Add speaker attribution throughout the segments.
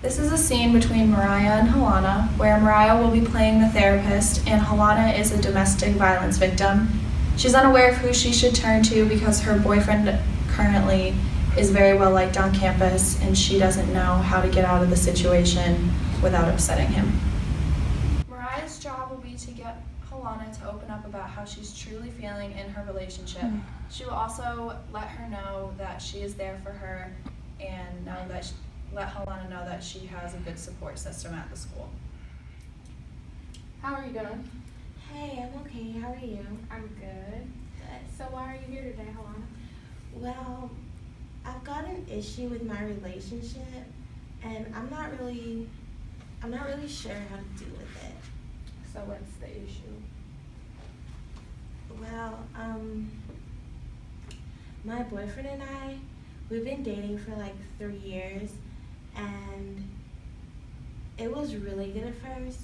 Speaker 1: This is a scene between Mariah and Halana, where Mariah will be playing the therapist and Halana is a domestic violence victim. She's unaware of who she should turn to because her boyfriend currently is very well liked on campus and she doesn't know how to get out of the situation without upsetting him. Mariah's job will be to get Halana to open up about how she's truly feeling in her relationship. She will also let her know that she is there for her and let Halana know that she has a good support system at the school.
Speaker 2: How are you doing?
Speaker 3: Hey, I'm okay. How are you?
Speaker 2: I'm good.
Speaker 3: Good.
Speaker 2: So why are you here today, Halana?
Speaker 3: Well, I've got an issue with my relationship, and I'm not really sure how to deal with it.
Speaker 2: So what's the issue?
Speaker 3: Well, my boyfriend and I, we've been dating for like 3 years, and it was really good at first,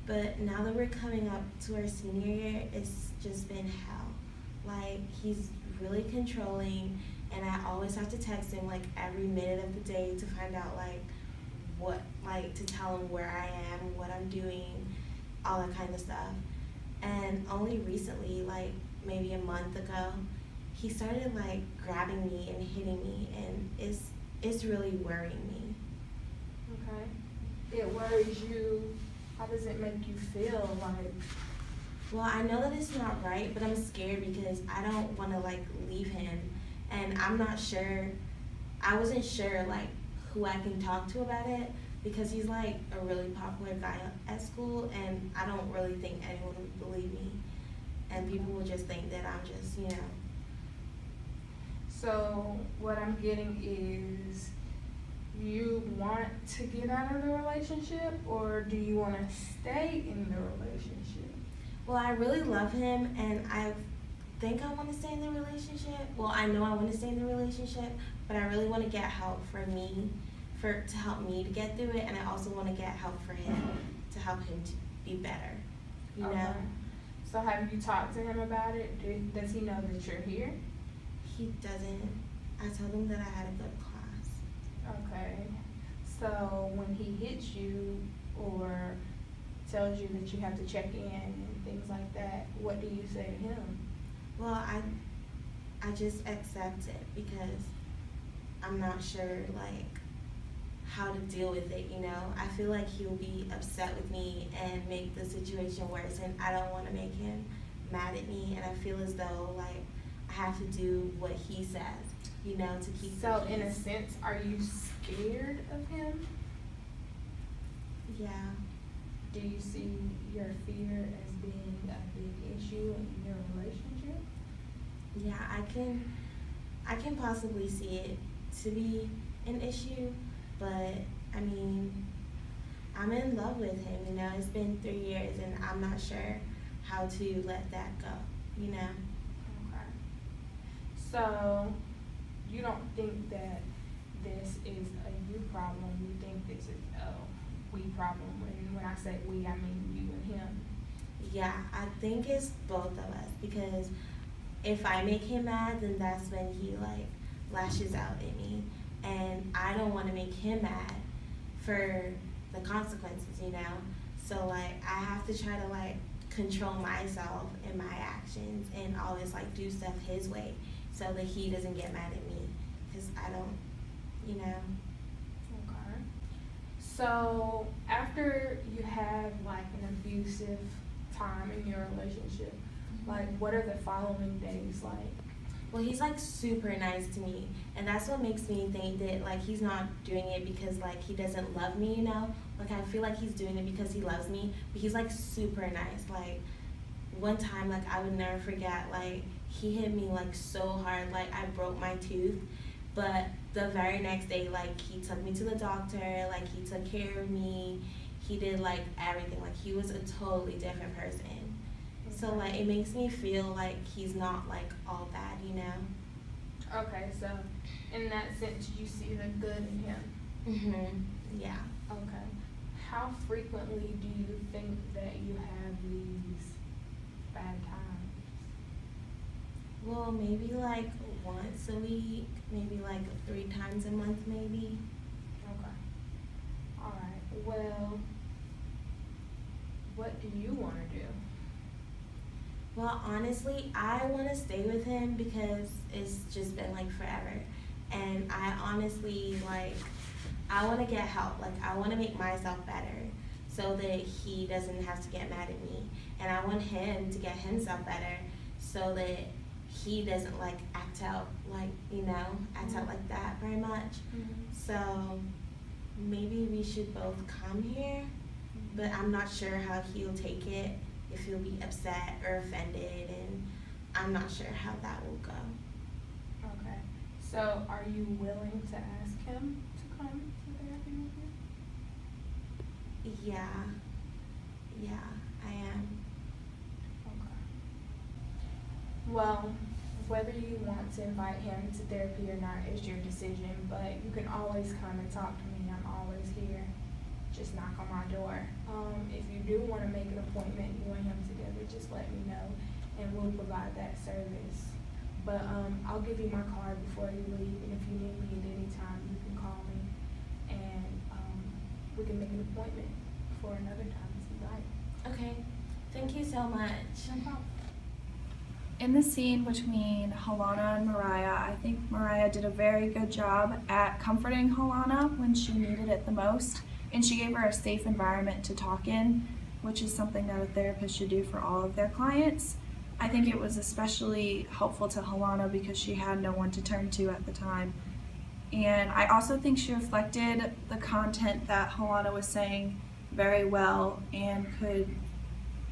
Speaker 3: but now that we're coming up to our senior year, it's just been hell. Like, he's really controlling, and I always have to text him like every minute of the day to find out to tell him where I am, what I'm doing, all that kind of stuff. And only recently, like maybe a month ago, he started like grabbing me and hitting me, and it's really worrying me.
Speaker 2: Okay. It worries you. How does it make you feel? Like,
Speaker 3: Well, I know that it's not right, but I'm scared because I don't want to like leave him, and I'm not sure. I wasn't sure like who I can talk to about it because he's like a really popular guy at school, and I don't really think anyone would believe me, and people will just think that I'm just
Speaker 2: so what I'm getting is, you want to get out of the relationship, or do you want to stay in the relationship?
Speaker 3: Well, I really love him, and I think I want to stay in the relationship. Well, I know I want to stay in the relationship, but I really want to get help to help me to get through it, and I also want to get help for him to help him to be better. You know?
Speaker 2: So have you talked to him about it? Does he know that you're here?
Speaker 3: He doesn't. I told him that I had a good class.
Speaker 2: Okay. So when he hits you or tells you that you have to check in and things like that, what do you say to him?
Speaker 3: Well, I just accept it because I'm not sure like how to deal with it, you know? I feel like he'll be upset with me and make the situation worse, and I don't want to make him mad at me, and I feel as though like I have to do what he says, you know, to keep the
Speaker 2: So
Speaker 3: peace.
Speaker 2: in a sense, are you scared of him?
Speaker 3: Yeah.
Speaker 2: Do you see your fear as being a big issue in your relationship?
Speaker 3: Yeah, I can possibly see it to be an issue, but I mean, I'm in love with him, you know. It's been 3 years, and I'm not sure how to let that go, you know.
Speaker 2: Okay. So you don't think that this is a you problem, you think this is a we problem. And when I say we, I mean you and him.
Speaker 3: Yeah, I think it's both of us, because if I make him mad, then that's when he like lashes out at me, and I don't want to make him mad for the consequences, you know. So like I have to try to like control myself and my actions and always like do stuff his way so that he doesn't get mad at me, because I don't, you know.
Speaker 2: Okay. So after you have like an abusive time in your relationship, like what are the following days like?
Speaker 3: Well, he's like super nice to me, and that's what makes me think that like he's not doing it because like he doesn't love me, you know. Like I feel like he's doing it because he loves me, but he's like super nice. Like one time, like I would never forget, like he hit me like so hard, like I broke my tooth, but the very next day, like he took me to the doctor, like he took care of me, he did like everything, like he was a totally different person. So like it makes me feel like he's not like all bad, you know.
Speaker 2: Okay, so in that sense, you see the good in him.
Speaker 3: Yeah.
Speaker 2: Okay. How frequently do you think that you have these bad times?
Speaker 3: Well, maybe like once a week, maybe like 3 times a month, maybe.
Speaker 2: Okay. All Well, what do you want to do?
Speaker 3: Well, honestly, I want to stay with him because it's just been like forever. And I honestly, like, I want to get help. Like, I want to make myself better so that he doesn't have to get mad at me. And I want him to get himself better so that he doesn't, like, act out like that very much. So maybe we should both come here, but I'm not sure how he'll take it, if he'll be upset or offended, and I'm not sure how that will go.
Speaker 2: Okay. So are you willing to ask him to come to therapy with you?
Speaker 3: Yeah, I am.
Speaker 2: Okay. Well, whether you want to invite him to therapy or not is your decision, but you can always come and talk to me. I'm always here. Just knock on my door. If you do want to make an appointment, you and him together, just let me know, and we'll provide that service. But I'll give you my card before you leave, and if you need me at any time, you can call me, and we can make an appointment for another time if you like.
Speaker 3: Okay, thank you so much.
Speaker 2: No problem.
Speaker 1: In the scene between Halana and Mariah, I think Mariah did a very good job at comforting Halana when she needed it the most, and she gave her a safe environment to talk in, which is something that a therapist should do for all of their clients. I think it was especially helpful to Halana because she had no one to turn to at the time. And I also think she reflected the content that Halana was saying very well and could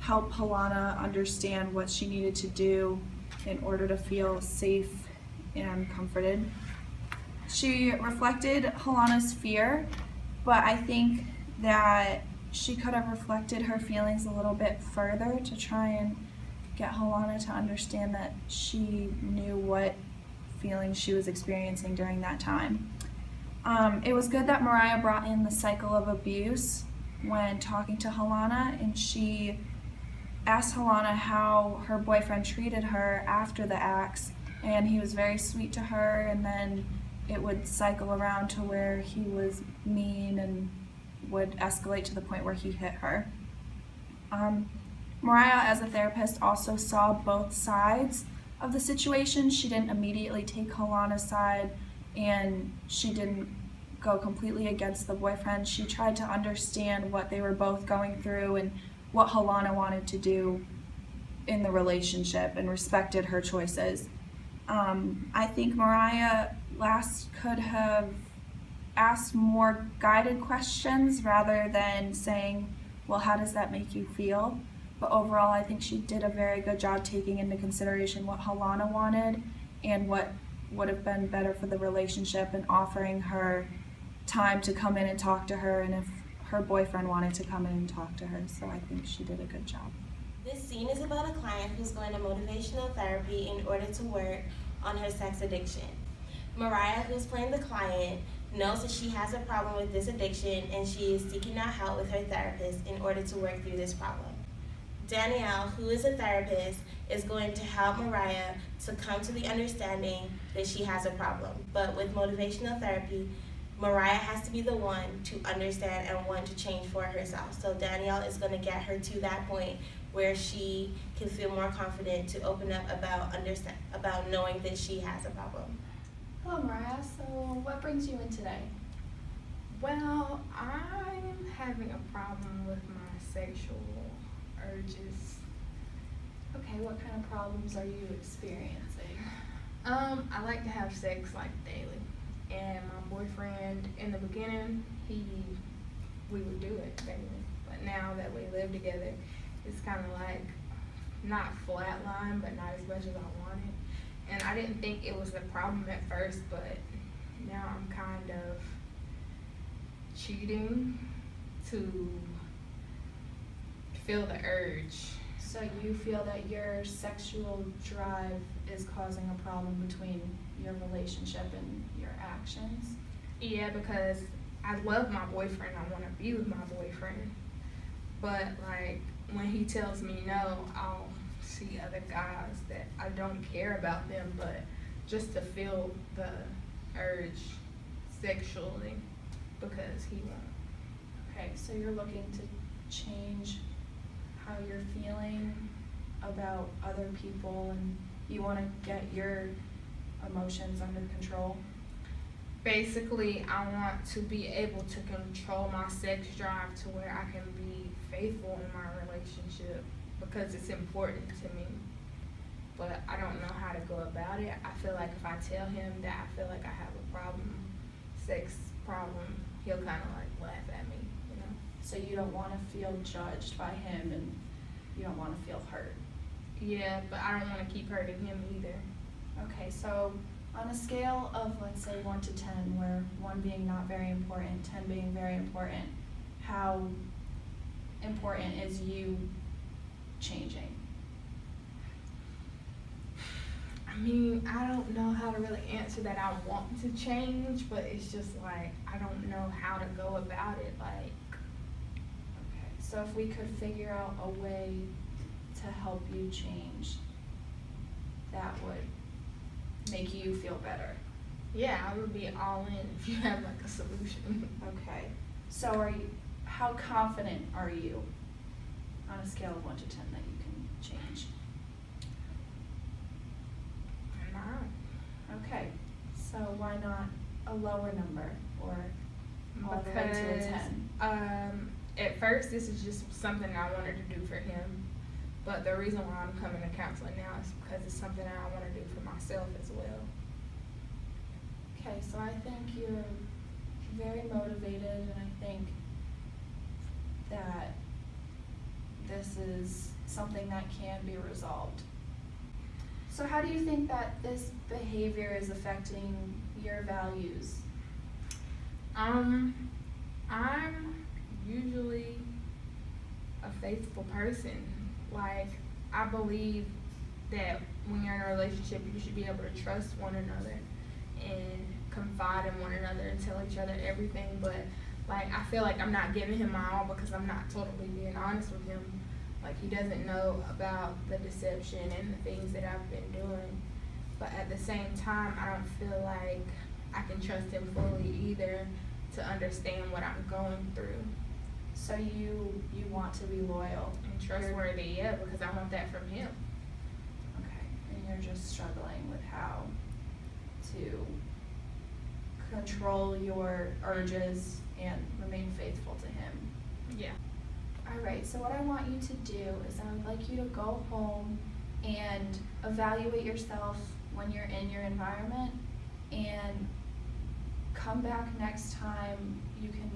Speaker 1: help Halana understand what she needed to do in order to feel safe and comforted. She reflected Halana's fear, but I think that she could have reflected her feelings a little bit further to try and get Halana to understand that she knew what feelings she was experiencing during that time. It was good that Mariah brought in the cycle of abuse when talking to Halana, and she asked Halana how her boyfriend treated her after the acts, and he was very sweet to her, and then it would cycle around to where he was mean and would escalate to the point where he hit her. Mariah, as a therapist, also saw both sides of the situation. She didn't immediately take Halana's side, and she didn't go completely against the boyfriend. She tried to understand what they were both going through and what Halana wanted to do in the relationship, and respected her choices. I think Mariah could have asked more guided questions rather than saying, well, how does that make you feel? But overall, I think she did a very good job taking into consideration what Halana wanted and what would have been better for the relationship, and offering her time to come in and talk to her, and if her boyfriend wanted to come in and talk to her. So I think she did a good job.
Speaker 3: This scene is about a client who's going to motivational therapy in order to work on her sex addiction. Mariah, who's playing the client, knows that she has a problem with this addiction, and she is seeking out help with her therapist in order to work through this problem. Danielle, who is a therapist, is going to help Mariah to come to the understanding that she has a problem. But with motivational therapy, Mariah has to be the one to understand and want to change for herself. So Danielle is going to get her to that point where she can feel more confident to open up about knowing that she has a problem.
Speaker 1: Hello, Mariah. So what brings you in today?
Speaker 2: Well, I'm having a problem with my sexual urges.
Speaker 1: Okay, what kind of problems are you experiencing?
Speaker 2: I like to have sex like daily. And my boyfriend, in the beginning, we would do it daily. But now that we live together, it's kind of like not flatline, but not as much as I wanted. And I didn't think it was a problem at first, but now I'm kind of cheating to feel the urge.
Speaker 1: So you feel that your sexual drive is causing a problem between your relationship and your actions?
Speaker 2: Yeah, because I love my boyfriend. I want to be with my boyfriend. But like when he tells me no, I'll see other guys that I don't care about them, but just to feel the urge sexually because he won't
Speaker 1: Okay, so you're looking to change how you're feeling about other people, and you want to get your emotions under control?
Speaker 2: Basically, I want to be able to control my sex drive to where I can be faithful in my relationship because it's important to me. But I don't know how to go about it. I feel like if I tell him that I feel like I have a problem, sex problem, he'll kind of like laugh at me, you know?
Speaker 1: So you don't want to feel judged by him, and you don't want to feel hurt.
Speaker 2: Yeah, but I don't want to keep hurting him either.
Speaker 1: Okay, so on a scale of, let's say, 1 to 10, where 1 being not very important, 10 being very important, how important is you changing?
Speaker 2: I mean, I don't know how to really answer that. I want to change, but it's just like, I don't know how to go about it. Like,
Speaker 1: Okay, so if we could figure out a way to help you change, that would make you feel better.
Speaker 2: yeah, I would be all in if you have like a solution.
Speaker 1: Okay, so how confident are you on a scale of 1 to 10 that you can change?
Speaker 2: I'm not.
Speaker 1: Okay, so why not a lower number, or all the way to a 10?
Speaker 2: At first, this is just something I wanted to do for him. But the reason why I'm coming to counseling now is because it's something that I want to do for myself as well.
Speaker 1: Okay, so I think you're very motivated, and I think that this is something that can be resolved. So how do you think that this behavior is affecting your values?
Speaker 2: I'm usually a faithful person. Like, I believe that when you're in a relationship, you should be able to trust one another and confide in one another and tell each other everything. But like, I feel like I'm not giving him my all because I'm not totally being honest with him. Like, he doesn't know about the deception and the things that I've been doing. But at the same time, I don't feel like I can trust him fully either to understand what I'm going through.
Speaker 1: So you want to be loyal
Speaker 2: And trustworthy, yeah, because I want that from him.
Speaker 1: Okay, and you're just struggling with how to control your urges and remain faithful to him.
Speaker 2: Yeah.
Speaker 1: Alright, so what I want you to do is I would like you to go home and evaluate yourself when you're in your environment, and come back next time. You can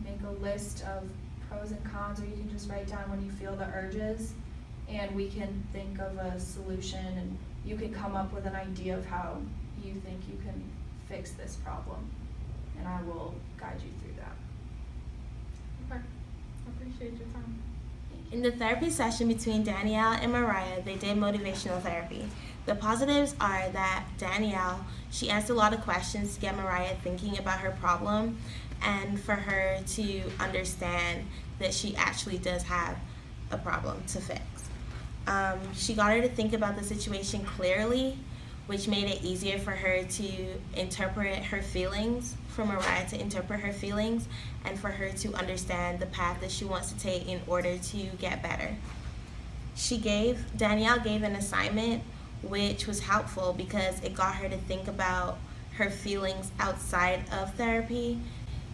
Speaker 1: make a list of pros and cons, or you can just write down when you feel the urges, and we can think of a solution, and you can come up with an idea of how you think you can fix this problem, and I will guide you through that.
Speaker 2: Okay. I appreciate your time.
Speaker 3: In the therapy session between Danielle and Mariah, they did motivational therapy. The positives are that Danielle, she asked a lot of questions to get Mariah thinking about her problem and for her to understand that she actually does have a problem to fix. She got her to think about the situation clearly, which made it easier for her to interpret her feelings, for Mariah to interpret her feelings, and for her to understand the path that she wants to take in order to get better. Danielle gave an assignment which was helpful because it got her to think about her feelings outside of therapy.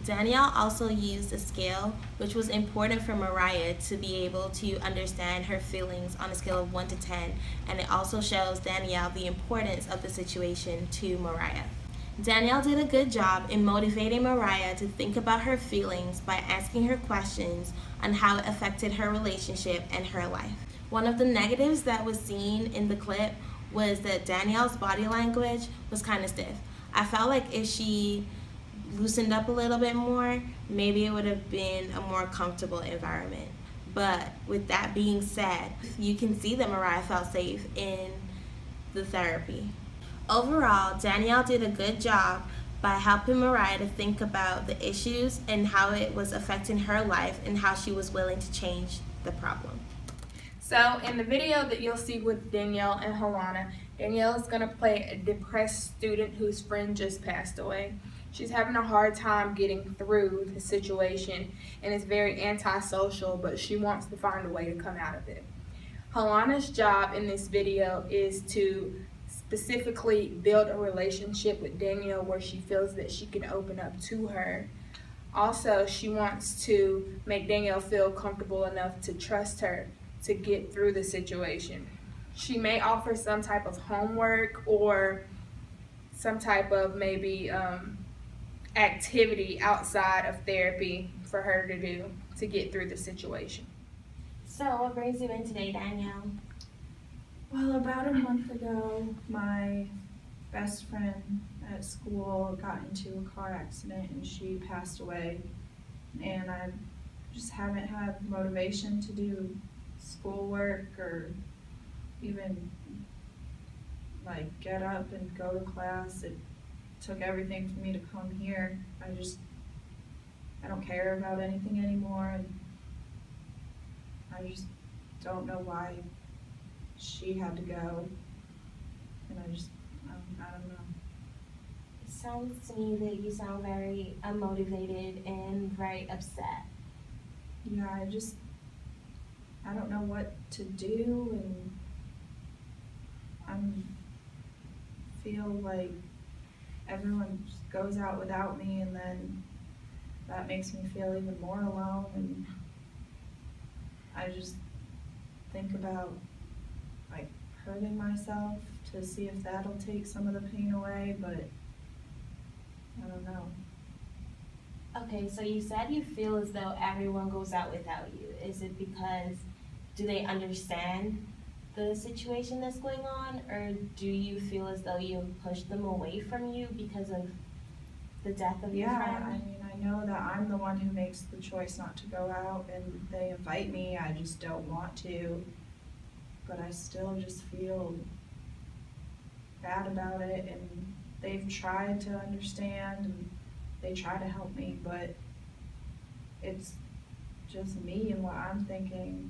Speaker 3: Danielle also used a scale which was important for Mariah to be able to understand her feelings on a scale of 1 to 10, and it also shows Danielle the importance of the situation to Mariah. Danielle did a good job in motivating Mariah to think about her feelings by asking her questions on how it affected her relationship and her life. One of the negatives that was seen in the clip was that Danielle's body language was kind of stiff. I felt like if she loosened up a little bit more, maybe it would have been a more comfortable environment. But with that being said, you can see that Mariah felt safe in the therapy. Overall, Danielle did a good job by helping Mariah to think about the issues and how it was affecting her life and how she was willing to change the problem.
Speaker 2: So in the video that you'll see with Danielle and Helana, Danielle is going to play a depressed student whose friend just passed away. She's having a hard time getting through the situation, and it's very antisocial, but she wants to find a way to come out of it. Halana's job in this video is to specifically build a relationship with Danielle where she feels that she can open up to her. Also, she wants to make Danielle feel comfortable enough to trust her to get through the situation. She may offer some type of homework or some type of maybe activity outside of therapy for her to do to get through the situation.
Speaker 3: So, what brings you in today, Danielle?
Speaker 1: Well, about a month ago, my best friend at school got into a car accident and she passed away. And I just haven't had motivation to do schoolwork or even like get up and go to class. It took everything for me to come here. I don't care about anything anymore, and I just don't know why she had to go, and I don't know.
Speaker 3: It sounds to me that you sound very unmotivated and very upset.
Speaker 1: Yeah, I don't know what to do, and feel like everyone just goes out without me, and then that makes me feel even more alone, and I just think about like hurting myself to see if that'll take some of the pain away, but I don't know.
Speaker 3: Okay, so you said you feel as though everyone goes out without you. Is it because, do they understand the situation that's going on, or do you feel as though you pushed them away from you because of the death of your friend?
Speaker 1: I mean, I know that I'm the one who makes the choice not to go out, and they invite me, I just don't want to, but I still just feel bad about it, and they've tried to understand, and they try to help me, but it's just me and what I'm thinking.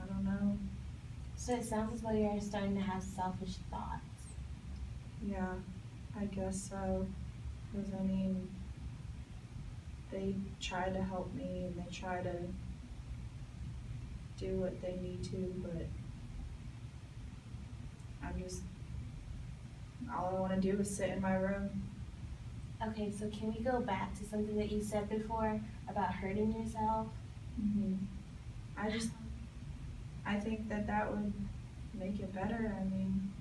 Speaker 1: I don't know.
Speaker 3: So it sounds as though you're starting to have selfish thoughts.
Speaker 1: Yeah, I guess so. Because I mean, they try to help me and they try to do what they need to, but all I want to do is sit in my room.
Speaker 3: Okay, so can we go back to something that you said before about hurting yourself?
Speaker 1: I think that would make it better. I mean,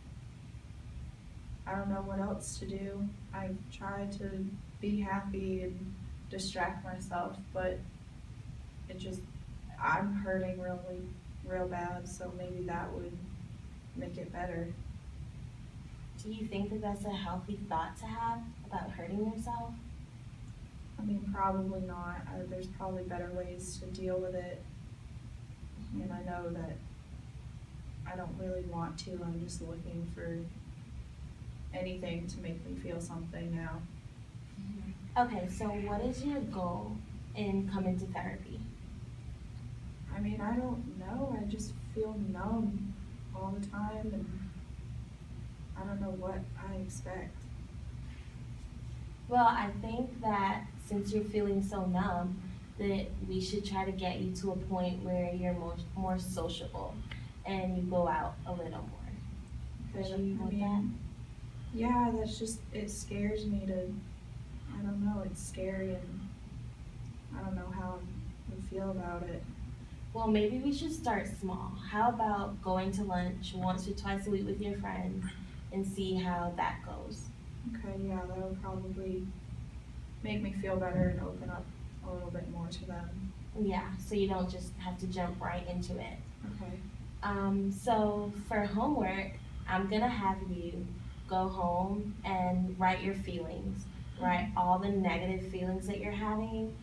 Speaker 1: I don't know what else to do. I try to be happy and distract myself, but I'm hurting real bad, so maybe that would make it better.
Speaker 3: Do you think that that's a healthy thought to have about hurting yourself?
Speaker 1: I mean, probably not. There's probably better ways to deal with it. And I know that I don't really want to. I'm just looking for anything to make me feel something now.
Speaker 3: Okay, so what is your goal in coming to therapy?
Speaker 1: I mean, I don't know. I just feel numb all the time, and I don't know what I expect.
Speaker 3: Well, I think that since you're feeling so numb, that we should try to get you to a point where you're more sociable and you go out a little more.
Speaker 1: Okay,
Speaker 3: Do you want that?
Speaker 1: Yeah, it scares me to, I don't know, it's scary, and I don't know how I feel about it.
Speaker 3: Well, maybe we should start small. How about going to lunch once or twice a week with your friends and see how that goes?
Speaker 1: Okay, yeah, that would probably make me feel better and open up a little bit more to them.
Speaker 3: Yeah, so you don't just have to jump right into it.
Speaker 1: Okay.
Speaker 3: So for homework, I'm gonna have you go home and write your feelings. Write all the negative feelings that you're having,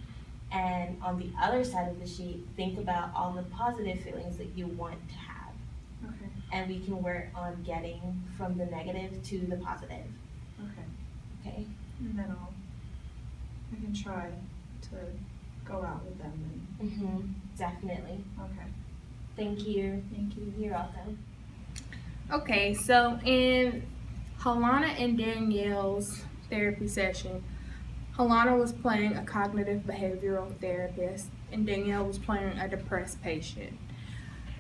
Speaker 3: and on the other side of the sheet, think about all the positive feelings that you want to have.
Speaker 1: Okay.
Speaker 3: And we can work on getting from the negative to the positive.
Speaker 1: Okay.
Speaker 3: Okay?
Speaker 1: And then I can try to go out with them.
Speaker 3: Definitely.
Speaker 1: Okay.
Speaker 3: Thank you.
Speaker 1: Thank you.
Speaker 3: You're welcome.
Speaker 2: Okay, so in Halana and Danielle's therapy session, Alana was playing a cognitive behavioral therapist, and Danielle was playing a depressed patient.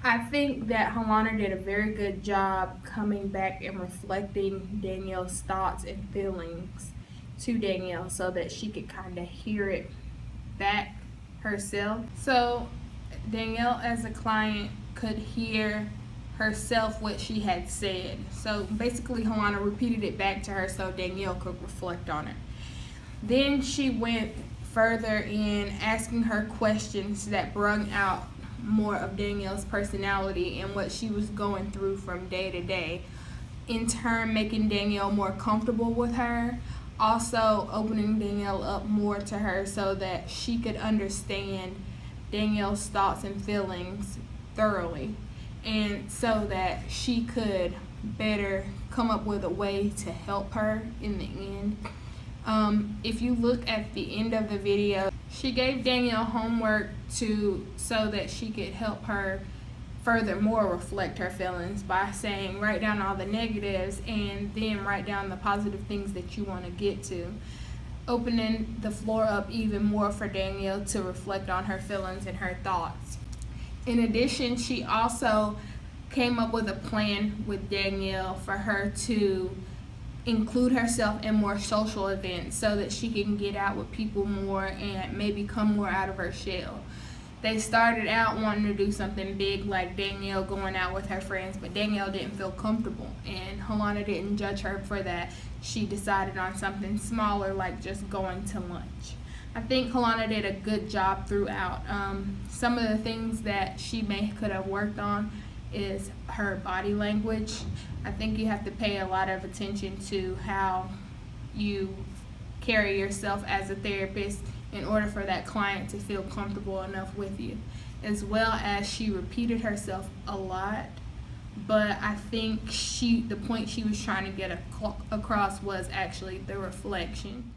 Speaker 2: I think that Alana did a very good job coming back and reflecting Danielle's thoughts and feelings to Danielle so that she could kind of hear it back herself. So Danielle, as a client, could hear herself what she had said. So basically, Alana repeated it back to her so Danielle could reflect on it. Then she went further in asking her questions that brought out more of Danielle's personality and what she was going through from day to day, in turn making Danielle more comfortable with her, also opening Danielle up more to her so that she could understand Danielle's thoughts and feelings thoroughly, and so that she could better come up with a way to help her in the end. If you look at the end of the video, she gave Danielle homework so that she could help her furthermore reflect her feelings by saying write down all the negatives and then write down the positive things that you want to get to, opening the floor up even more for Danielle to reflect on her feelings and her thoughts. In addition, she also came up with a plan with Danielle for her to include herself in more social events so that she can get out with people more and maybe come more out of her shell. They started out wanting to do something big like Danielle going out with her friends, but Danielle didn't feel comfortable, and Alana didn't judge her for that. She decided on something smaller like just going to lunch. I think Alana did a good job throughout. Some of the things that she could have worked on is her body language. I think you have to pay a lot of attention to how you carry yourself as a therapist in order for that client to feel comfortable enough with you, as well as she repeated herself a lot, but I think the point she was trying to get across was actually the reflection.